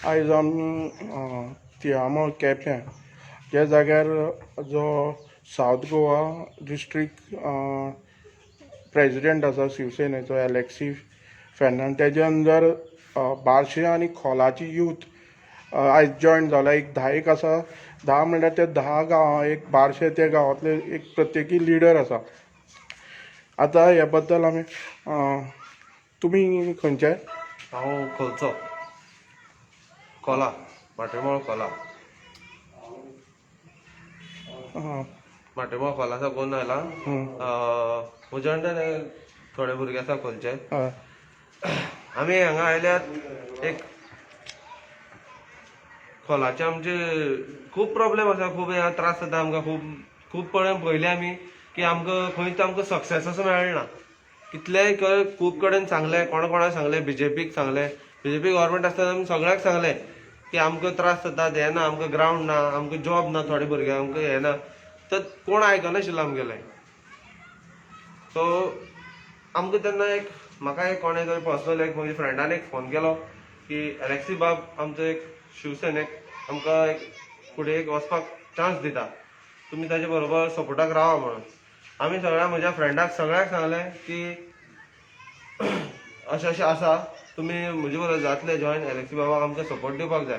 आयज आमी तियामो केपें ह्या जाग्यार जो सावथ गोवा डिस्ट्रिक्ट प्रेजिडेंट आसा शिवसेनेचो एलेक्सी फेर्नांड तेजे अंडर बार्शे आनी खोलाची यूथ आयज जॉयन जाला. एक 10 आसा. 10 म्हणल्यार ते 10 गांवां एक बार्शे त्या गांवांतले एक प्रत्येकी लिडर आसा. आतां हे बद्दल आमी तुमी खंयचे? हांव खोलचो कोला माटेमोळ कोला माटेमोळ कोला साकून आयला. म्हजे अंडर थोडे भुरगे आसा खोलचे. आमी हांगा आयल्यात एक खोलाचे आमचे खूब प्रॉब्लेम आसा. खूब त्रास जाता आमकां. खूब पळयलें आमी की आमकां खंयच आमकां सक्सेस असो मेळना. कितलेय खूब कडेन सांगलें, कोणा सांगलें, बीजेपीक सांगलें. बीजेपी गव्हर्मेंट आसतना आमी सगळ्याक सांगलें की आमकां त्रास जाता, हें ना, आमकां ग्रावंड ना, आमकां जॉब ना, थोडे भुरग्यांक आमकां हें ना. तर कोण आयकनाशिल्लो आमगेलें. सो आमकां तेन्ना म्हाका कोणें तरी पर्सनल म्हज्या फ्रेंडान फोन केलो की एलेक्सी बाब आमचो शिवसेनेक आमकां फुडें वचपाक चान्स दिता, तुमी ताचे बरोबर सपोर्टाक रावा म्हणून. आमी म्हज्या फ्रेंडाक सगळ्याक सांगलें की अशें आसा, तुमी म्हजे बरोबर जातले जॉयन, एलेक्सी बाबाक आमकां सपोर्ट दिवपाक जाय.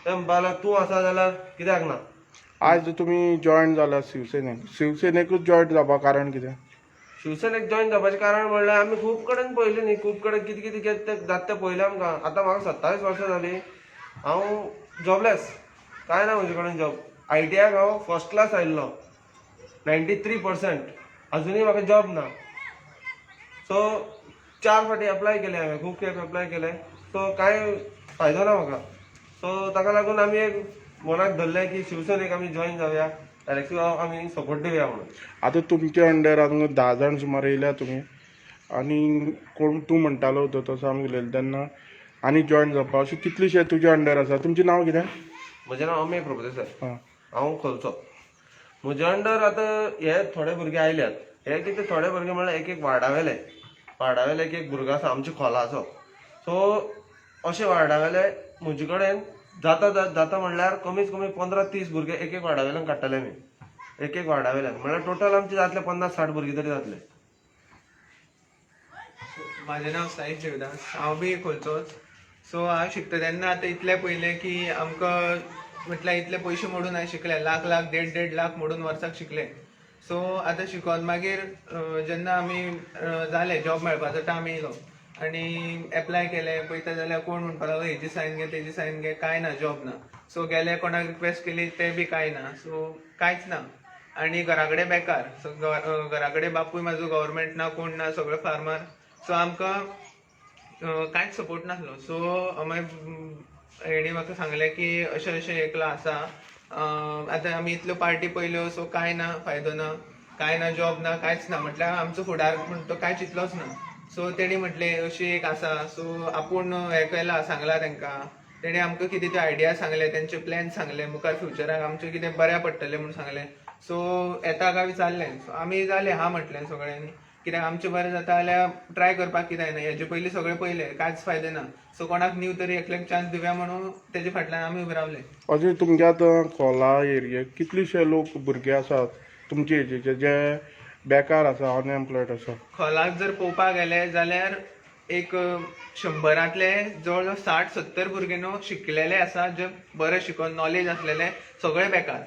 तें म्हणपाक तूं आसा जाल्यार कित्याक ना. आज तुमी जॉयन जाला शिवसेनेकूच जॉयन जावपा कारण कितें? शिवसेनेक जॉयन जावपाचें कारण म्हणल्यार आमी खूब कडेन पळयलें न्ही, खूब कडेन कितें कितें जाता तें पळयलें आमकां. आतां म्हाका 27 वर्सां जालीं, हांव जॉबलेस, कांय ना म्हजे कडेन जॉब. ITआक हांव फर्स्ट क्लास आयिल्लो, 93%. अजुनूय म्हाका जॉब ना. सो 4 फावटी एप्लाय केलें हांवें, खूब खेप एप्लाय केलें. सो कांय फायदो ना म्हाका. सो ताका लागून आमी मनाक धरलें की शिवसेनेक आमी जॉयन जावया, एलेक्सी बाबाक आमी सपोर्ट दिवया म्हणून. आतां तुमच्या अंडर हांगा 10 जाण सुमार येयल्या तुमी, आनी कोण तूं म्हणटालो तसो आमी उलयले तेन्ना आनी जॉयन जावपा अशें कितलेशे तुज्या अंडर आसा? तुमचें नांव कितें? म्हजें नांव अमेय प्रभुदेसाय. हांव खोलचो. म्हजे अंडर आतां हे थोडे भुरगे आयल्यात. हे कितें थोडे भुरगे म्हणल्यार एक वार्डावेले एक भुरगो आसा आमच्या खोलाचो. सो अशे वार्डावेले म्हजे कडेन जाता म्हणल्यार कमीत कमी 15-30 भुरगे एक वार्डावेल्यान काडटले आमी. एक वार्डावेल्यान म्हणल्यार टोटल आमचे जातले 50-60 भुरगे तरी जातले. म्हाजें नांव साईश देवदास. हांव बी खोलचोच. सो हांव शिकता तेन्ना आतां इतलें पयलें की आमकां म्हटल्यार इतले पयशे मोडून हांवें शिकले, लाख 1.5 लाख मोडून वर्साक शिकले. सो आतां शिकोन मागीर जेन्ना आमी जाले जॉब मेळपाचो टायम येयलो आनी एप्लाय केलें, पळयता जाल्यार कोण म्हणपाक लागलो हेजी सायन घे, तेजी सायन घे, कांय ना, जॉब ना. सो गेले, कोणाक रिक्वेस्ट केली, ते बी कांय ना. सो कांयच ना. आनी घरा कडेन बेकार. सो घरा कडेन बापूय म्हाजो गव्हर्मेंट ना, कोण ना, सगळो फार्मर. सो आमकां कांयच सपोर्ट नासलो. सो हेणी म्हाका सांगलें की अशें अशें एकलो आसा, आतां आमी इतल्यो पार्टी पयल्यो, सो कांय ना, फायदो ना, कांय ना, जॉब ना, कांयच ना. म्हटल्यार आमचो फुडार म्हणटा तो कांय चिंतलोच ना. सो तेणी म्हटलें अशी एक आसा. सो आपूण हें केलां, सांगलां तांकां. तेणी आमकां कितें त्यो आयडिया सांगले, तेंचे प्लॅन सांगले, मुखार फ्युचराक आमचें कितें बऱ्या पडटलें म्हूण सांगलें. सो येता काय विचारलें. सो आमी जालें हा म्हटलें सगळ्यांनी, कित्याक आमचें बरें जाता जाल्यार ट्राय करपाक कितें ना. हेजे पयलीं सगळें पयलें, कांयच फायदो ना. सो कोणाक न्यू तरी एकल्याक चान्स दिवया म्हणून तेजे फाटल्यान आमी उबे रावले. अशें तुमच्या आतां खोला एरियेक कितलेशे लोक भुरगे आसात तुमचे एजीचे जे बेकार आसा, अनएम्प्लॉयड आसा? खोलाक जर पळोवपाक गेले जाल्यार एक 100रांतले जवळ जवळ 60-70 भुरगे न्हू शिकलेले आसा, जे बरे शिकोन नॉलेज आसलेले, सगळे बेकार.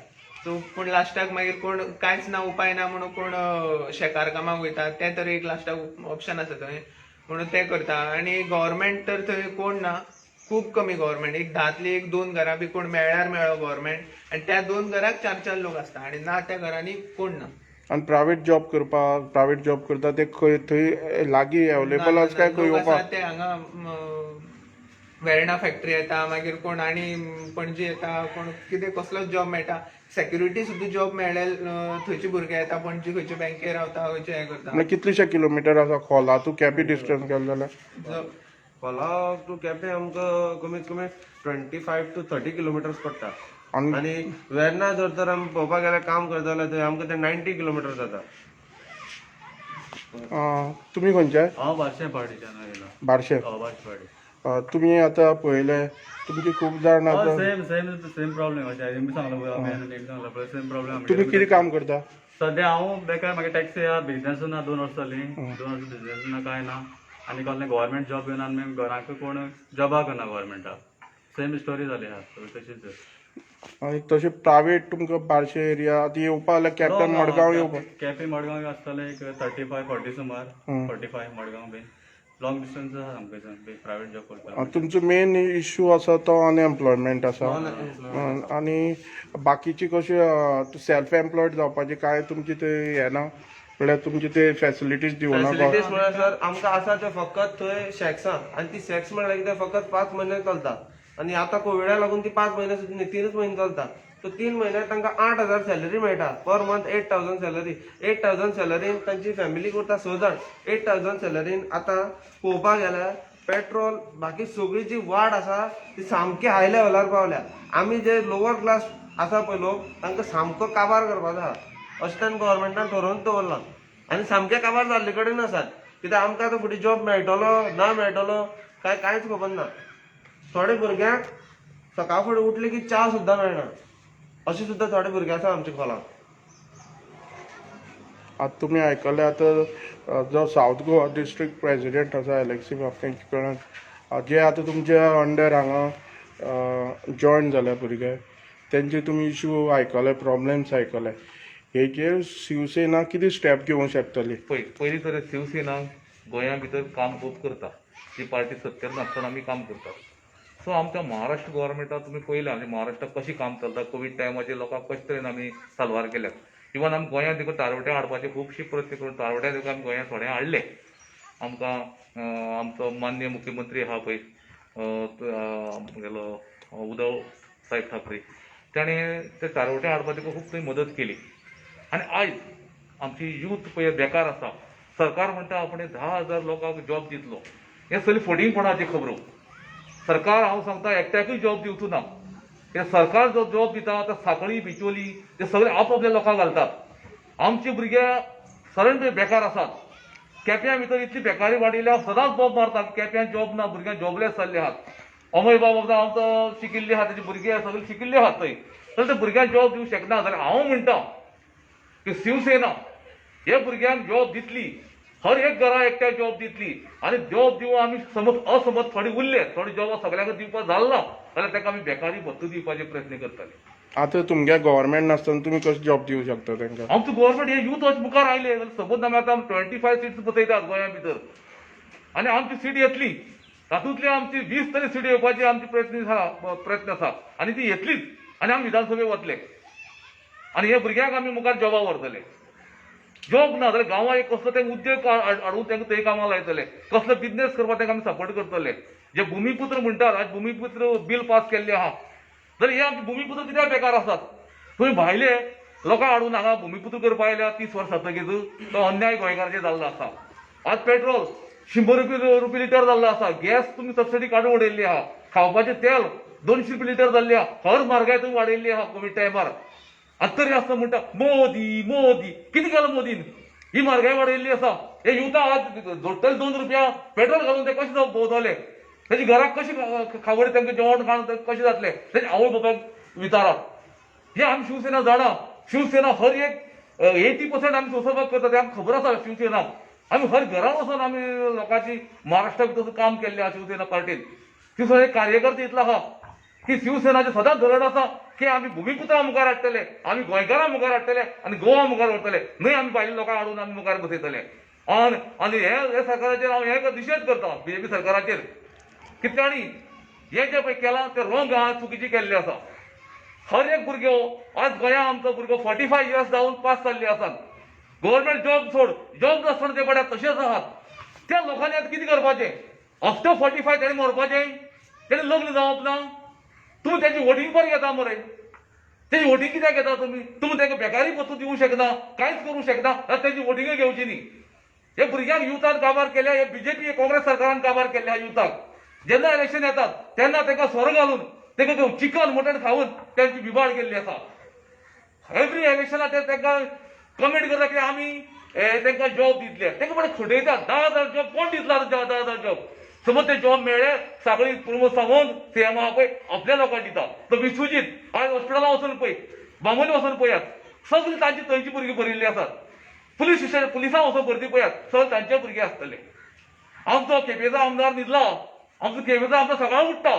सो पूण लास्टाक मागीर कोण कांयच ना, उपाय ना म्हणून कोण शेकार कामाक वयता, ते तरी एक लास्टाक ऑप्शन आसा थंय म्हणून ते करता. आनी गव्हर्मेंट तर थंय कोण ना, खूब कमी गव्हर्मेंट. एक 10तली 1-2 घरां बी कोण मेळ्ळ्यार मेळ्ळो गव्हर्मेंट, आनी त्या 2 घराक 4-4 लोक आसता, आनी ना त्या घरांनी कोण ना. आनी प्रायवेट जॉब करता ते खंय थंय लागीं अवेलेबल आसा काय खंय येवपाक? ते हांगा वेर्णा फॅक्टरी येता, मागीर कोण आनी पणजी येता, कोण कितें कसलोच जॉब मेळटा. सेक्युरिटी सुद्दां जॉब मेळ्ळे थंयचे भुरगे येता, पणजी खंयचे बँकेर रावता, खंयचे हें करता. म्हणजे कितलेशे किलोमिटर आसा खोला तूं केपें डिस्टन्स गेलो जाल्यार? खोला टू केपें आमकां कमीत कमी 25 to 30 किलोमिटर्स पडटा. आनी वेर्ना जर तर आमी पळोवपाक गेल्यार काम करता जाल्यार थंय आमकां ते 90 किलोमिटर जाता. तुमी खंयचे? हांव बार्शे पार्टीच्यान आयला. बार्शे. बार्शे पार्टी. तुमी आतां पळयलें तुमचे खूब जाण आतां सेम प्रॉब्लेम अशें मी सांगलो पळय हांवें एक सांगलो पळय सेम प्रॉब्लेम तुमी कितें काम करता सध्या हांव बेकार म्हागे टॅक्सी आहा बिजनेसूच ना 2 वर्सां जालीं 2 वर्सां बिजनेस ना कांय ना आनी कसलें गव्हर्मेंट जॉब घेवन आनी घराक कोण जॉबाक करना गव्हर्मेंटाक सेम स्टोरी जाली आहा तशीच आनी तशें प्रायवेट तुमकां बार्शी एरिया आतां येवपा जाल्यार केपें मडगांव येवपा केपें मडगांव आसतलें एक 35-40 सुमार 45 मडगांव बीन लॉंग डिस्टन्स आहा आमकां प्रायवेट जॉब करता तुमचो मेन इश्यू आसा तो अनएम्प्लॉयमेंट आसा आनी बाकीची कशें सेल्फ एम्प्लॉयड जावपाचें कांय तुमचे ते हें ना म्हळ्यार तुमचे ते फॅसिलिटीज दिवना फॅसिलिटीज म्हळ्यार सर आमकां आसा ते फकत थंय शॅक्सां आनी ती शॅक्स म्हळ्यार कितें फकत 5 म्हयने चलता आनी आतां कोविडा लागून ती 5 म्हयने सुद्दां न्ही 3च म्हयने चलता सो 3 म्हयन्याक तांकां 8,000 सॅलरी मेळटा पर मंथ 8,000 सॅलरी 8,000 सॅलरीन तांची फॅमिली करता 6 जाण 8,000 सॅलरीन आतां पळोवपाक गेल्यार पेट्रोल बाकी सगळी जी वाड आसा ती सामकी हाय लेवलार पावल्या आमी जे लोवर क्लास आसा पळय लोक तांकां सामको काबार करपाचो आहा अशें तरेन गव्हर्मेंटान ठरोवन दवरलां आनी सामके काबार जाल्ले कडेन आसात कित्याक आमकां आतां फुडें जॉब मेळटलो ना मेळटलो कांयच खबर ना थोडे भुरग्यांक सकाळ फुडें उठले की च्या सुद्दां मेळना अशें सुद्दां थोडे भुरगे आसा आमच्या खोलांत आतां तुमी आयकल्लें आतां जो सावथ गोवा डिस्ट्रिक्ट प्रेजिडेंट आसा एलेक्सी वाकडेकर जे आतां तुमच्या अंडर हांगा जॉयन जाल्या भुरगे तेंचे तुमी इश्यू आयकले प्रॉब्लेम्स आयकले हेचेर शिवसेना कितें स्टेप घेवंक शकतली पयलीं तर शिवसेना गोंया भितर काम खूब करता ती पार्टी सत्तेर नासतना आमी काम करता सो आमच्या महाराष्ट्र गव्हर्मेंटान तुमी पळयलां म्हणजे महाराष्ट्रात कशी काम चलता कोवीड टायमाचेर लोकांक कशे तरेन आमी साल्वार केल्यात इवन आमी गोंयांत देखून तारवटे हाडपाचे खूबशी प्रयत्न करून तारवट्या देखून आमी गोंयांत थोडे हाडले आमकां आमचो माननीय मुख्यमंत्री आहा पळय गेलो उद्धव साहेब ठाकरे ताणें ते तारवटे हाडपाक देखून खूब थंय मदत केली आनी आयज आमची यूथ पळय बेकार आसा सरकार म्हणटा आपण 10,000 लोकांक जॉब दितलो हे सगळी फटींगपणाची खबरो सरकार हांव सांगता एकट्याकूय जॉब दिवचो ना हे सरकार जो जॉब दिता ते साखळी बिचोली ते सगळे आपापल्या लोकांक घालतात आमचे भुरगे सडन बेकार आसात केप्यां भितर इतली बेकारी वाडिल्ल्या सदांच जॉब मारतात केप्यां जॉब ना भुरग्यांक जॉबलेस जाल्ले आहात अमय बाबा हांव तो शिकिल्ले आहात तेजे भुरगे सगळे शिकिल्ले आहात थंय तर ते भुरग्यांक जॉब दिवंक शकना जाल्यार हांव म्हणटा की शिवसेना हे भुरग्यांक जॉब दितली हर एक घरा एकट्या जॉब दितली आनी जॉब दिवून आमी समज असमज थोडे उरले थोडे जॉब सगळ्यांक दिवपाक जाल ना जाल्यार ताका आमी बेकारी भत्तो दिवपाचे प्रयत्न करतले आतां तुमगे गव्हर्मेंट नासतना तुमी कशें जॉब दिवंक शकता तांकां आमचो गव्हर्मेंट हे यूथ अशें मुखार आयले जाल्यार सपोज आमी आतां 25 सीट्स बसयतात गोंया भितर आनी आमची सीट येतली तातूंतली आमची 20 तरी सीट येवपाची आमचे प्रयत्न आसा आनी ती येतलीच आनी आमी विधानसभेक वतले आनी हे भुरग्यांक आमी मुखार जॉबा व्हरतले जॉब ना जाल्यार गांवांत एक कसलो तेंका उद्योग हाडून तेंका थंय कामाक लायतले कसलो बिजनेस करपाक तेंका आमी सपोर्ट करतले जे भुमिपुत्र म्हणटात आज भुमिपुत्र बील पास केल्ले आहा जाल्यार हे आमचे भुमिपुत्र कित्याक बेकार आसात थंय भायले लोकांक हाडून हांगा भुमिपुत्र करपा आयल्या 30 वर्सां जातकीच तो अन्याय गोंयकाराचेर जाल्लो आसा आज पेट्रोल 100 रुपये लिटर जाल्लो आसा गॅस तुमी सबसिडी काडून उडयल्ली आहा खावपाचें तेल 200 रुपये लिटर जाल्लें आहा हर म्हारगाय तुमी वाडयल्ली आहा कोवीड टायमार आतां तरी आसता म्हणटा मोदी मोदी कितें केलें मोदीन ही म्हारगाय वाडयल्ली आसा हे युथा आज जोडटले 2 रुपया पेट्रोल घालून ते कशें भोंवतले तेजी घराक कशी खावड तांकां जेवण खाण कशें जातलें तेजे आवय बापायक विचारात हे आमी शिवसेना जाणा शिवसेना हर एक 80% आमी सोंसोवपाक करता ते आमकां खबर आसा शिवसेना आमी हर घरान वचून आमी लोकांची महाराष्ट्रा भितर काम केल्लें आहा शिवसेना पार्टीन शिवसेना एक कार्यकर्ते इतलो आहा की शिवसेनाचें सदांच धोरण आसा की आमी भुमिपुत्रां मुखार हाडटले आमी गोंयकारां मुखार हाडटले आनी गोवा मुखार व्हरतले न्हय आमी भायल्या लोकांक हाडून आमी मुखार बसयतले आनी हे सरकाराचेर हांव हे निशेध करता बीजेपी सरकाराचेर कित्याक तांणी हे जे पळय केलां तें रॉंग आहा चुकीचें केल्लें आसा हर एक भुरगो आज गोंयांत आमचो भुरगो 45 इयर्स जावन पास जाल्ले आसात गव्हर्मेंट जॉब सोड जॉब नासतना ते पड्यात तशेंच आहात त्या लोकांनी आतां कितें करपाचें आफ्टर 45 तेणें मरपाचें तेणें लग्न जावप ना तुमी तेजी वोटींग पर घेता मरे तेजी वोटींग कित्याक घेता तुमी ताका बेकारी पत्तो दिवंक शकना कांयच करूंक शकना जाल्यार तेजी वोटींगय घेवची न्ही हे भुरग्यांक युथान काबार केल्या हे बीजेपी काँग्रेस सरकारान काबार केल्या ह्या युथाक जेन्ना इलेक्शन येतात तेन्ना ताका सोरो घालून ताका चिकन मटण खावन तांची बिबाड केल्ली आसा एवरी इलेक्शनाक ते तांकां कमेंट करता की आमी तांकां जॉब दितले तांकां बरें खटयतात 10,000 जॉब कोण दितलो 10,000 जॉब समज ते जॉब मेळ्ळे सगळी पूर्ण सांगून सीएम पळय आपल्या लोकांक दिता तो विश्वजीत आयज हॉस्पिटलां वचून पळय बांबोली वचून पळयात सगळीं तांची थंयची भुरगीं भरिल्लीं आसात पुलिसां वचून भरती पळयात सगळे तांचे भुरगे आसतले आमचो केपेंचो आमदार न्हिदलो आमचो केपेंचो आमदार सकाळीं उठटा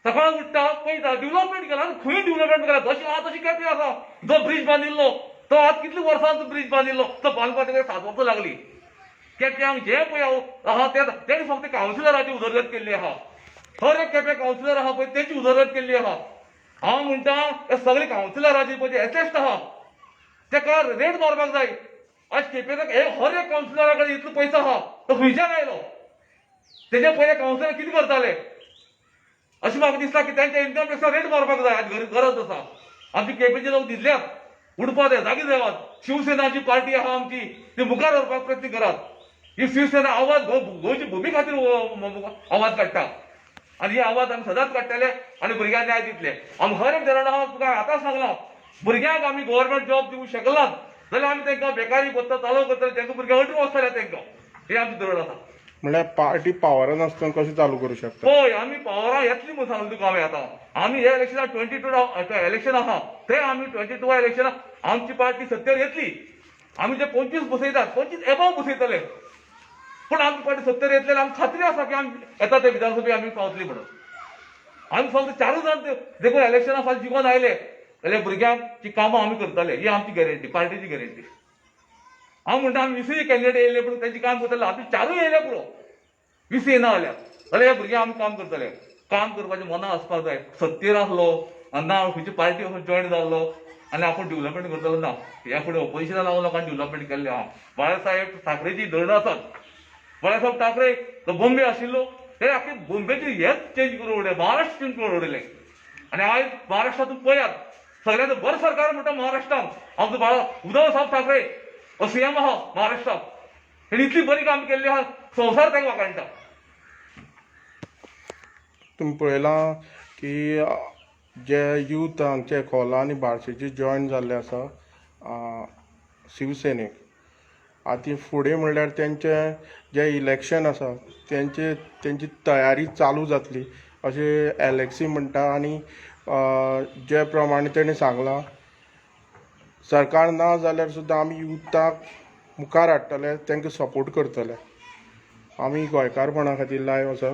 पळयता डेव्हलपमेंट केला खंय डेव्हलपमेंट केला जशी आहा तशी केपें आसा जो ब्रिज बांदिल्लो तो आज कितल्या वर्सांचो ब्रिज बांदिल्लो तो बांदपाक ताका 7 वर्सां लागली केप्यांक जे पळय आहा तेणी फक्त कावन्सिलराची उदरगत केल्ली आहा हर एक केपें कावन्सिलर आहा पळय तेची उदरगत केल्ली आहा हांव म्हणटा हे सगळे कावन्सिलराची पळय जे एसेस्ट आहा तेका रेट मारपाक जाय आज केपेंचो हर एक कावन्सिलरा कडेन इतलो पयसो आहा तो खंयच्यान आयलो तेजे पयले कावन्सिलर कितें करताले अशें म्हाका दिसता की तांच्या इन्कम टॅक्सा रेट मारपाक जाय आज गरज आसा आमचे केपेंचे लोक दिसल्यात उडपा जाय जागी देवात शिवसेनाची पार्टी आहा आमची ती मुखार व्हरपाक प्रयत्न करात ही शिवसेना आवाज गोंयची भुमी खातीर आवाज काडटा आनी ही आवाज आमी सदांच काडटले आनी भुरग्यांक न्याय दितले आमी हर एक धरण हांव तुका आतां सांगलां भुरग्यांक आमी गव्हर्मेंट जॉब दिवंक शकनात जाल्यार आमी तांकां बेकारी भत्ता चालू करतले तांकां भुरग्यांक अटून वचतले तांकां हे आमची धरण आसा म्हळ्यार पार्टी पावरान आसतना कशें चालू करूं शकता पळय आमी पावरां येतली म्हणून सांगलें तुका हांवें आतां आमी हे इलेक्शनाक 22 इलेक्शन आहा ते आमी 22 इलेक्शनाक आमची पार्टी सत्तेर येतली आमी जे 25 बसयतात 25 एबाव बसयतले पूण आमची पार्टी सत्तेर येतले आमकां खात्री आसा की आमी येता ते विधानसभेक आमी पावतली म्हणून आमी फक्त 4 जाण देखून इलेक्शना फाल जिखून आयले जाल्यार भुरग्यांची कामां आमी करतले ही आमची गॅरंटी पार्टीची गॅरंटी हांव म्हणटा आमी 20 कॅन्डिडेट येयले पूण तेंची काम करतले आमी 4 येयले पुरो 20 येना जाल्यार जाल्यार हे भुरगे आमी काम करतले काम करपाचें मनां आसपाक जाय सत्तेर आसलो ना खंयची पार्टी वचून जॉयन जाल्लो आनी आपूण डेव्हलपमेंट करतलो ना ह्या फुडें ऑपोजिशनाक लागून लोकांनी डेव्हलपमेंट केल्लें आहा बाळासाहेब ठाकरेची धरणं आसात बाळासाहेब ठाकरे तो बॉम्बे आशिल्लो ते आख्खे बॉम्बेचे हेच चेंज करून उडयले महाराष्ट्र चेंज करून उडयले आनी आयज महाराष्ट्रांतून पळयात सगळ्यांचो बरो सरकार म्हणटा महाराष्ट्रांत आमचो उद्धव साहेब ठाकरे हो सीएम आहा महाराष्ट्रांत तेणी इतली बरी काम केल्ली आहा संवसार ताका वाखाणटा तुमी पळयलां की जे यूथ हांगचे खोला आनी बार्शीचे जॉयन जाल्ले आसा शिवसेनेक आतां फुडें म्हणल्यार तेंचे जे इलेक्शन आसा तेंची तयारी चालू जातली अशें एलएक्सी म्हणटा आनी जे प्रमाणे तेणें सांगलां सरकार ना जाल्यार सुद्दां आमी युथाक मुखार हाडटले तांकां सपोर्ट करतले आमी गोंयकारपणा खातीर लायव्ह आसा